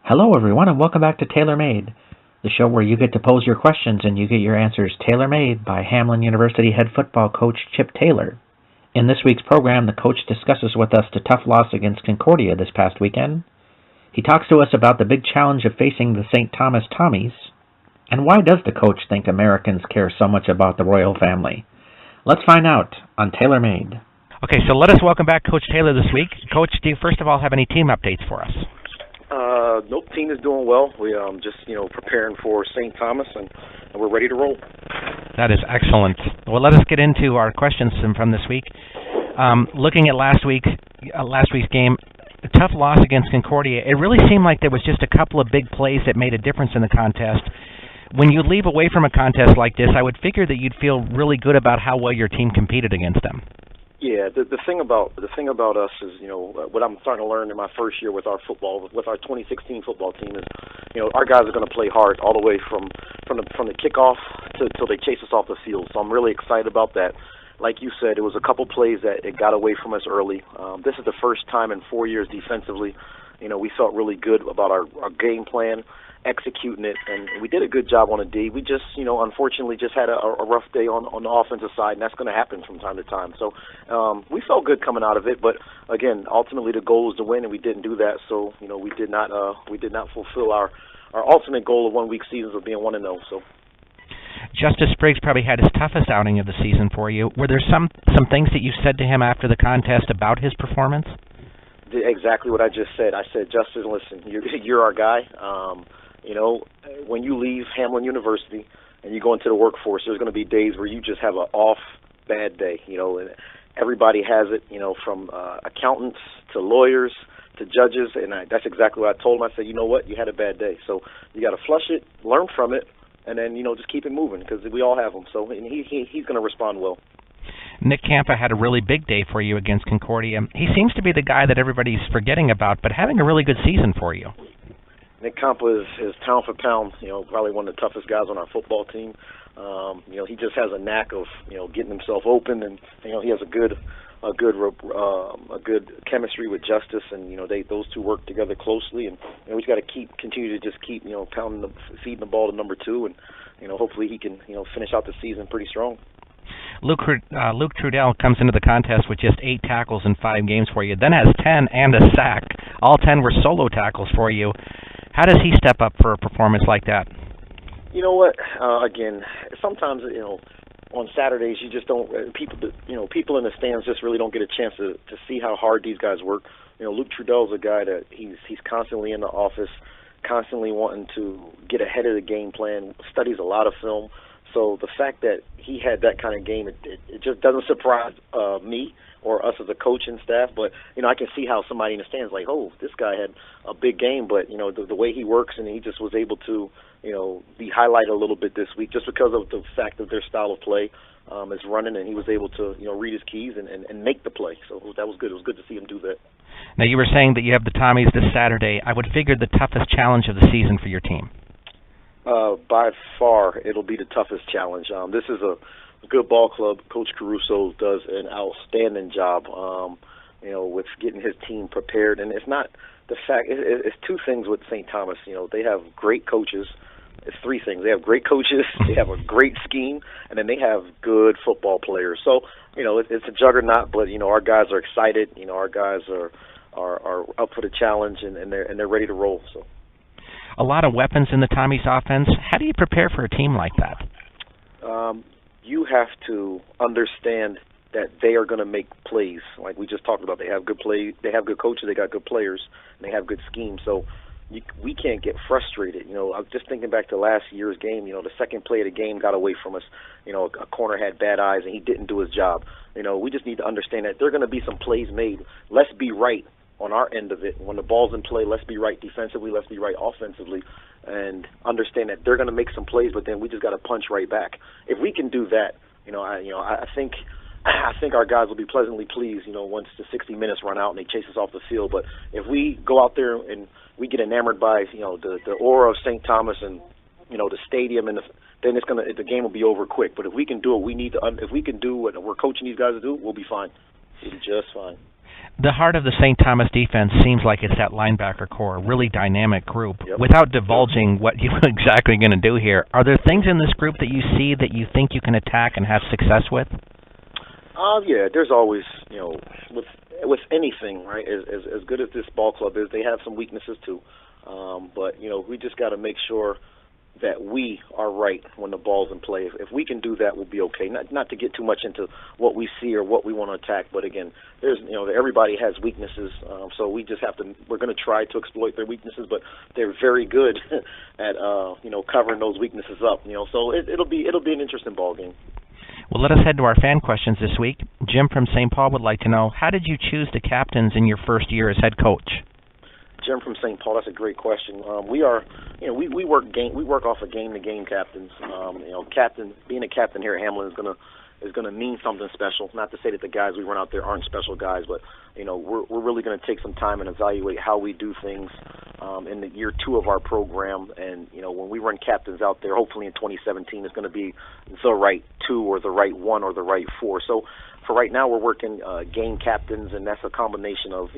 Hello, everyone, and welcome back to Tailor Made, the show where you get to pose your questions and you get your answers tailor-made by Hamline University head football coach Chip Taylor. In this week's program, the coach discusses with us the tough loss against Concordia this past weekend. He talks to us about the big challenge of facing the St. Thomas Tommies, and why does the coach think Americans care so much about the royal family? Let's find out on Tailor Made. Okay, so let us welcome back Coach Taylor this week. Coach, do you first of all have any team updates for us? Nope, team is doing well. We just preparing for St. Thomas, and we're ready to roll. That is excellent. Well, let us get into our questions from this week. Looking at last week's game, a tough loss against Concordia. It really seemed like there was just a couple of big plays that made a difference in the contest. When you leave away from a contest like this, I would figure that you'd feel really good about how well your team competed against them. Yeah, the thing about us is, what I'm starting to learn in my first year with our 2016 football team is, our guys are going to play hard all the way from the kickoff till they chase us off the field. So I'm really excited about that. Like you said, it was a couple plays that it got away from us early. This is the first time in 4 years defensively, we felt really good about our game plan, executing it, and we did a good job on the D. We just, unfortunately just had a rough day on the offensive side, and that's going to happen from time to time. So we felt good coming out of it, but again, ultimately the goal was to win, and we didn't do that. So we did not fulfill our ultimate goal of 1 week seasons of being 1-0. So. Justice Briggs probably had his toughest outing of the season for you. Were there some things that you said to him after the contest about his performance? Exactly what I just said. I said, Justice, listen, you're our guy. When you leave Hamline University and you go into the workforce, there's going to be days where you just have an off, bad day. And everybody has it, from accountants to lawyers to judges, and that's exactly what I told him. I said, you know what, you had a bad day. So you got to flush it, learn from it, and then, just keep it moving because we all have them. So and he's going to respond well. Nick Campa had a really big day for you against Concordia. He seems to be the guy that everybody's forgetting about, but having a really good season for you. Nick Campa is pound for pound, probably one of the toughest guys on our football team. He just has a knack of, getting himself open, and he has a good chemistry with Justice, and those two work together closely, and we just got to continue to just keep feeding the ball to number 2, and hopefully he can finish out the season pretty strong. Luke Trudel comes into the contest with just 8 tackles in 5 games for you, then has 10 and a sack. All 10 were solo tackles for you. How does he step up for a performance like that? You know what? Again, sometimes on Saturdays you just don't. People in the stands just really don't get a chance to see how hard these guys work. Luke Trudel's a guy that he's constantly in the office, constantly wanting to get ahead of the game plan, studies a lot of film. So the fact that he had that kind of game, it just doesn't surprise me or us as a coach and staff. But, I can see how somebody in the stands like, oh, this guy had a big game. But, the way he works, and he just was able to, be highlighted a little bit this week just because of the fact of their style of play is running, and he was able to, read his keys and make the play. So that was good. It was good to see him do that. Now, you were saying that you have the Tommies this Saturday. I would figure the toughest challenge of the season for your team. By far, it'll be the toughest challenge. This is a good ball club. Coach Caruso does an outstanding job, with getting his team prepared. And it's not the fact. It's 2 things with St. Thomas. They have great coaches. It's 3 things. They have great coaches. They have a great scheme, and then they have good football players. So, it's a juggernaut. But our guys are excited. Our guys are up for the challenge, and they're ready to roll. So. A lot of weapons in the Tommies offense. How do you prepare for a team like that? You have to understand that they are going to make plays. Like we just talked about, they have good plays, they have good coaches, they got good players, and they have good schemes. So we can't get frustrated. I was just thinking back to last year's game. The second play of the game got away from us. A corner had bad eyes, and he didn't do his job. We just need to understand that there are going to be some plays made. Let's be right on our end of it. When the ball's in play, let's be right defensively, let's be right offensively, and understand that they're going to make some plays, but then we just got to punch right back. If we can do that, I think our guys will be pleasantly pleased, once the 60 minutes run out and they chase us off the field. But if we go out there and we get enamored by, the aura of St. Thomas and, the stadium, and then the game will be over quick. But if we can do what we need to, if we can do what we're coaching these guys to do, we'll be fine. We'll be just fine. The heart of the St. Thomas defense seems like it's that linebacker core, a really dynamic group. Yep. Without divulging what you're exactly going to do here, are there things in this group that you see that you think you can attack and have success with? Yeah, there's always, with anything, right? As good as this ball club is, they have some weaknesses too. But we just got to make sure that we are right when the ball's in play. If we can do that, we'll be okay. Not to get too much into what we see or what we want to attack, but again, there's everybody has weaknesses, so we just have to. We're going to try to exploit their weaknesses, but they're very good at covering those weaknesses up. So it'll be an interesting ball game. Well, let us head to our fan questions this week. Jim from St. Paul would like to know, how did you choose the captains in your first year as head coach? Jim from St. Paul, that's a great question. We work off of game-to-game captains. Being a captain here at Hamline is gonna mean something special. Not to say that the guys we run out there aren't special guys, but we're really going to take some time and evaluate how we do things in the year 2 of our program. And when we run captains out there, hopefully in 2017, it's going to be the right 2 or the right 1 or the right 4. So for right now, we're working game captains, and that's a combination of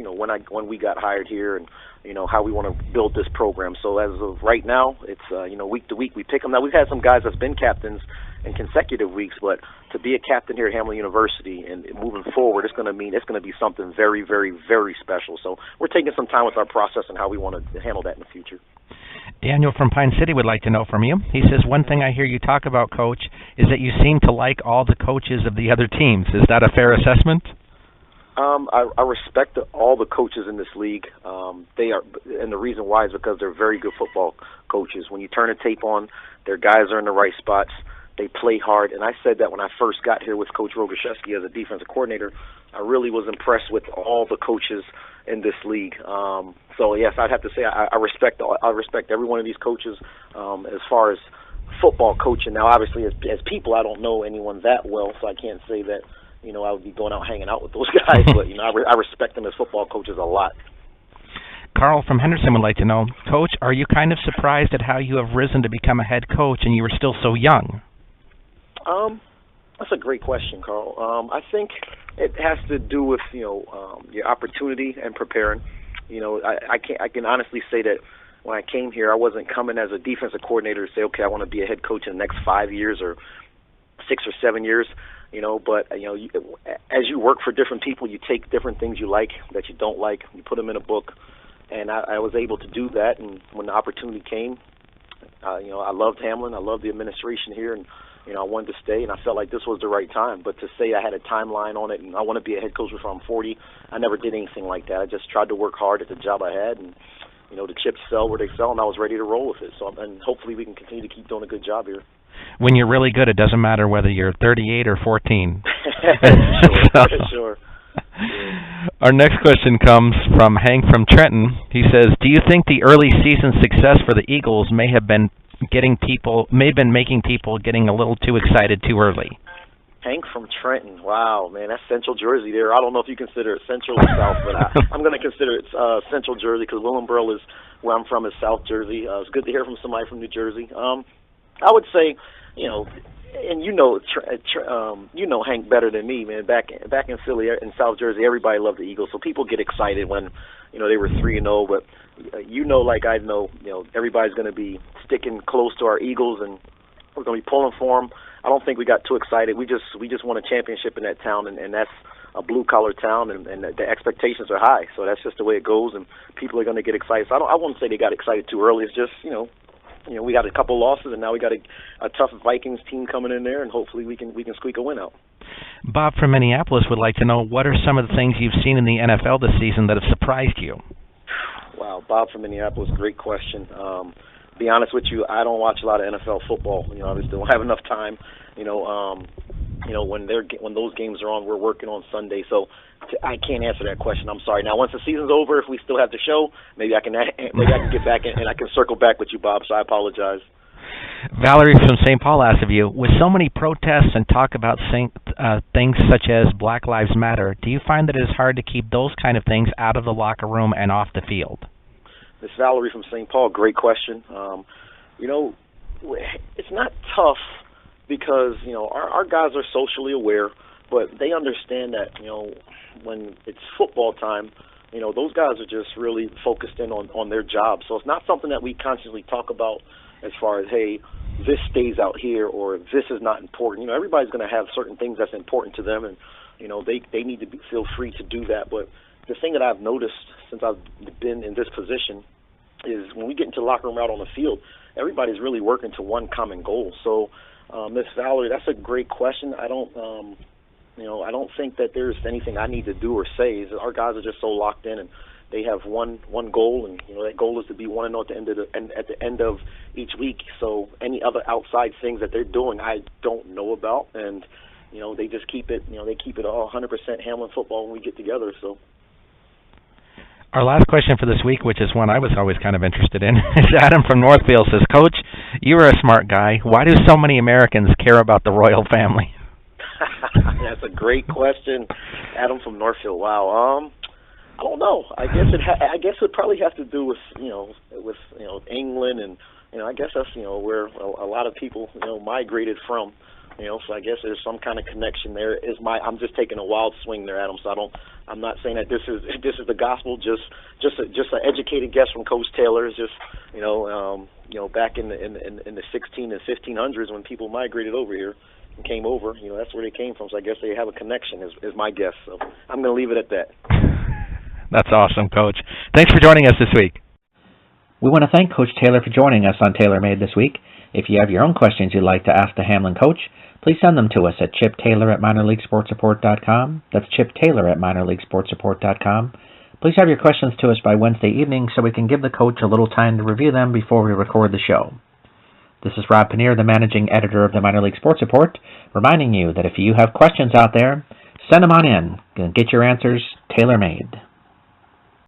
when we got hired here and how we want to build this program. So as of right now, it's week to week we pick them. Now we've had some guys that's been captains in consecutive weeks, but to be a captain here at Hamline University and moving forward, it's going to be something very, very, very special. So we're taking some time with our process and how we want to handle that in the future. Daniel from Pine City would like to know from you. He says, one thing I hear you talk about, Coach, is that you seem to like all the coaches of the other teams. Is that a fair assessment? I respect all the coaches in this league. They are, and the reason why is because they're very good football coaches. When you turn the tape on, their guys are in the right spots. They play hard, and I said that when I first got here with Coach Rogoshevsky as a defensive coordinator. I really was impressed with all the coaches in this league. So yes, I'd have to say I respect every one of these coaches as far as football coaching. Now, obviously, as people, I don't know anyone that well, so I can't say that I would be going out hanging out with those guys. But I respect them as football coaches a lot. Carl from Henderson would like to know, Coach, are you kind of surprised at how you have risen to become a head coach and you were still so young? That's a great question, Carl. I think it has to do with your opportunity and preparing. I can honestly say that when I came here, I wasn't coming as a defensive coordinator to say, okay, I want to be a head coach in the next 5 years or 6 or 7 years. But as you work for different people, you take different things you like that you don't like, you put them in a book, and I was able to do that. And when the opportunity came, I loved Hamline, I loved the administration here, and I wanted to stay, and I felt like this was the right time. But to say I had a timeline on it and I want to be a head coach before I'm 40, I never did anything like that. I just tried to work hard at the job I had, and the chips fell where they fell, and I was ready to roll with it. So, and hopefully we can continue to keep doing a good job here. When you're really good, it doesn't matter whether you're 38 or 14. Sure. Our next question comes from Hank from Trenton. He says, do you think the early season success for the Eagles may have been making people getting a little too excited too early? Hank from Trenton. Wow, man, that's Central Jersey there. I don't know if you consider it Central or South, but I'm going to consider it Central Jersey because Willingboro is where I'm from, is South Jersey. It's good to hear from somebody from New Jersey. I would say, and Hank better than me, man. Back in Philly, in South Jersey, everybody loved the Eagles, so people get excited when they were 3-0. But like I know, everybody's going to be sticking close to our Eagles, and we're going to be pulling for them. I don't think we got too excited. We just won a championship in that town, and that's a blue-collar town, and the expectations are high. So that's just the way it goes, and people are going to get excited. So I wouldn't say they got excited too early. It's just, we got a couple losses, and now we got a tough Vikings team coming in there, and hopefully we can squeak a win out. Bob from Minneapolis would like to know, what are some of the things you've seen in the NFL this season that have surprised you? Wow, Bob from Minneapolis, great question. Be honest with you, I don't watch a lot of NFL football. I just don't have enough time. When those games are on, we're working on Sunday, so I can't answer that question. I'm sorry. Now, once the season's over, if we still have the show, maybe I can get back and I can circle back with you, Bob. So I apologize. Valerie from St. Paul asks of you, with so many protests and talk about things such as Black Lives Matter, do you find that it is hard to keep those kind of things out of the locker room and off the field? This Valerie from St. Paul, great question. It's not tough because our guys are socially aware. but they understand that, when it's football time, those guys are just really focused in on their job. So it's not something that we constantly talk about as far as, hey, this stays out here or this is not important. Everybody's going to have certain things that's important to them, and they need to feel free to do that. But the thing that I've noticed since I've been in this position is when we get into the locker room out on the field, everybody's really working to one common goal. So, Miss Valerie, that's a great question. I don't think that there's anything I need to do or say. Our guys are just so locked in, and they have one goal, and that goal is to be 1-0 at the end of each week. So any other outside things that they're doing, I don't know about, and they just keep it. They keep it all 100% Hamline football when we get together. So. Our last question for this week, which is one I was always kind of interested in, is Adam from Northfield says, Coach, you are a smart guy. Why do so many Americans care about the royal family? That's a great question, Adam from Northfield. Wow. I don't know. I guess it probably has to do with England, and I guess that's where a lot of people migrated from. So I guess there's some kind of connection there. I'm just taking a wild swing there, Adam. So I'm not saying that this is the gospel. Just an educated guess from Coach Taylor. Is just back in the 16 and 1500s when people migrated over here and came over. That's where they came from. So I guess they have a connection. Is my guess. So I'm going to leave it at that. That's awesome, Coach. Thanks for joining us this week. We want to thank Coach Taylor for joining us on Taylor Made this week. If you have your own questions you'd like to ask the Hamline coach, please send them to us at chiptaylor@minorleaguesportsreport.com. That's chiptaylor@minorleaguesportsreport.com. Please have your questions to us by Wednesday evening so we can give the coach a little time to review them before we record the show. This is Rob Pannier, the managing editor of the Minor League Sports Report, reminding you that if you have questions out there, send them on in. Get your answers tailor-made.